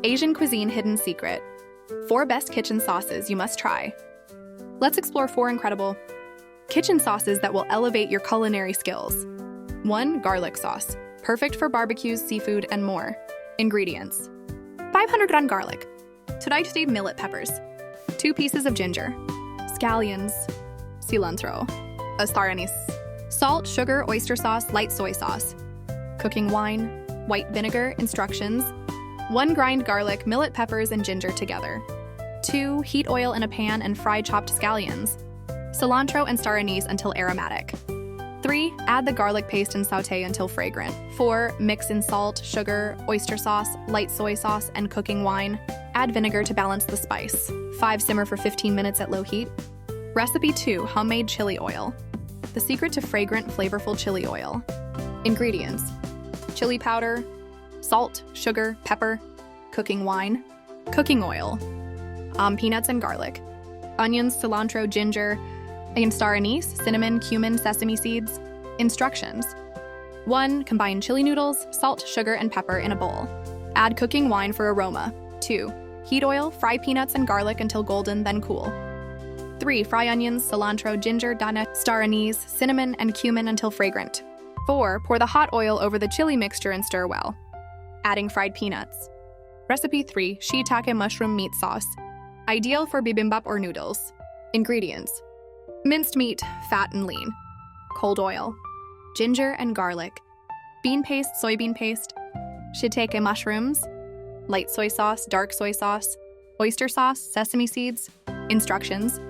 Asian cuisine hidden secret. 4 best kitchen sauces you must try. Let's explore 4 incredible kitchen sauces that will elevate your culinary skills. 1. Garlic sauce. Perfect for barbecues, seafood, and more. Ingredients: 500-gram garlic, 2 millet peppers, 2 pieces of ginger, scallions, cilantro, star anise, salt, sugar, oyster sauce, light soy sauce, cooking wine, white vinegar. Instructions: 1. Grind garlic, millet peppers, and ginger together. 2. Heat oil in a pan and fry chopped scallions, cilantro, and star anise until aromatic. 3. Add the garlic paste and sauté until fragrant. 4. Mix in salt, sugar, oyster sauce, light soy sauce, and cooking wine. Add vinegar to balance the spice. 5. Simmer for 15 minutes at low heat. Recipe 2. Homemade chili oil. The secret to fragrant, flavorful chili oil. Ingredients: chili powder, salt, sugar, pepper, cooking wine, cooking oil, peanuts and garlic, onions, cilantro, ginger, and star anise, cinnamon, cumin, sesame seeds. Instructions: 1. Combine chili noodles, salt, sugar, and pepper in a bowl. Add cooking wine for aroma. 2. Heat oil, fry peanuts and garlic until golden, then cool. 3. Fry onions, cilantro, ginger, star anise, cinnamon, and cumin until fragrant. 4. Pour the hot oil over the chili mixture and stir well, adding fried peanuts. Recipe 3. Shiitake mushroom meat sauce. Ideal for bibimbap or noodles. Ingredients: minced meat, fat and lean, cold oil, ginger and garlic, bean paste, soybean paste, shiitake mushrooms, light soy sauce, dark soy sauce, oyster sauce, sesame seeds. Instructions: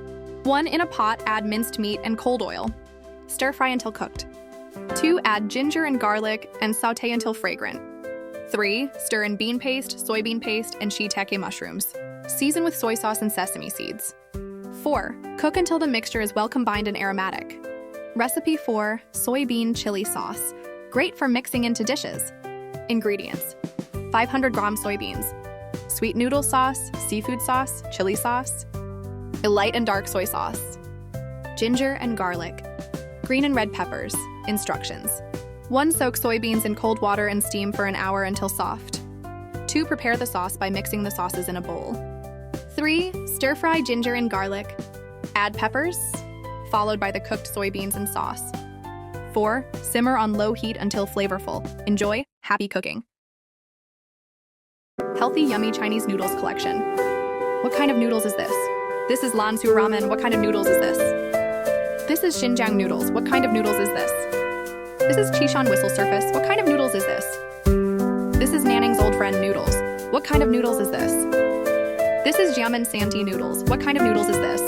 1. In a pot, add minced meat and cold oil. Stir fry until cooked. 2. Add ginger and garlic and sauté until fragrant. 3. Stir in bean paste, soybean paste, and shiitake mushrooms. Season with soy sauce and sesame seeds. 4. Cook until the mixture is well combined and aromatic. Recipe 4. Soybean chili sauce. Great for mixing into dishes. Ingredients: 500-gram soybeans, sweet noodle sauce, seafood sauce, chili sauce, a light and dark soy sauce, ginger and garlic, green and red peppers. Instructions: 1. Soak soybeans in cold water and steam for an hour until soft. 2. Prepare the sauce by mixing the sauces in a bowl. 3. Stir-fry ginger and garlic. Add peppers, followed by the cooked soybeans and sauce. 4. Simmer on low heat until flavorful. Enjoy. Happy cooking. Healthy, yummy Chinese noodles collection. What kind of noodles is this? This is Lansu ramen. What kind of noodles is this? This is Xinjiang noodles. What kind of noodles is this? This is Chishan whistle surface. What kind of noodles is this? This is Nanning's old friend noodles. What kind of noodles is this? This is Jiamen Santi noodles. What kind of noodles is this?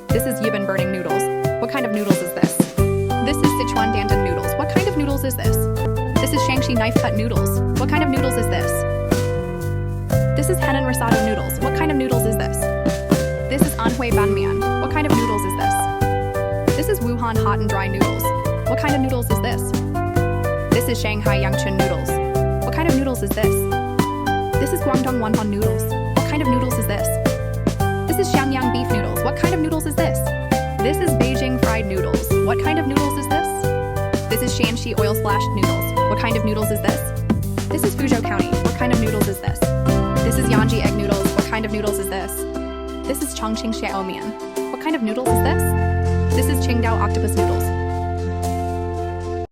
This is Yibin burning noodles. What kind of noodles is this? This is Sichuan Danton noodles. What kind of noodles is this? This is Shangxi knife cut noodles. What kind of noodles is this? This is Henan risotto noodles. What kind of noodles is this? This is Anhui banmian. What kind of noodles is this? This is Wuhan hot and dry noodles. What kind of noodles is this? This is Shanghai Yangchun noodles. What kind of noodles is this? This is Guangdong wonton noodles. What kind of noodles is this? This is Xiangyang beef noodles. What kind of noodles is this? This is Beijing fried noodles. What kind of noodles is this? This is Shanxi oil splashed noodles. What kind of noodles is this? This is Fuzhou County. What kind of noodles is this? This is Yanji egg noodles. What kind of noodles is this? This is Chongqing Xiaomian. What kind of noodles is this? This is Qingdao octopus noodles.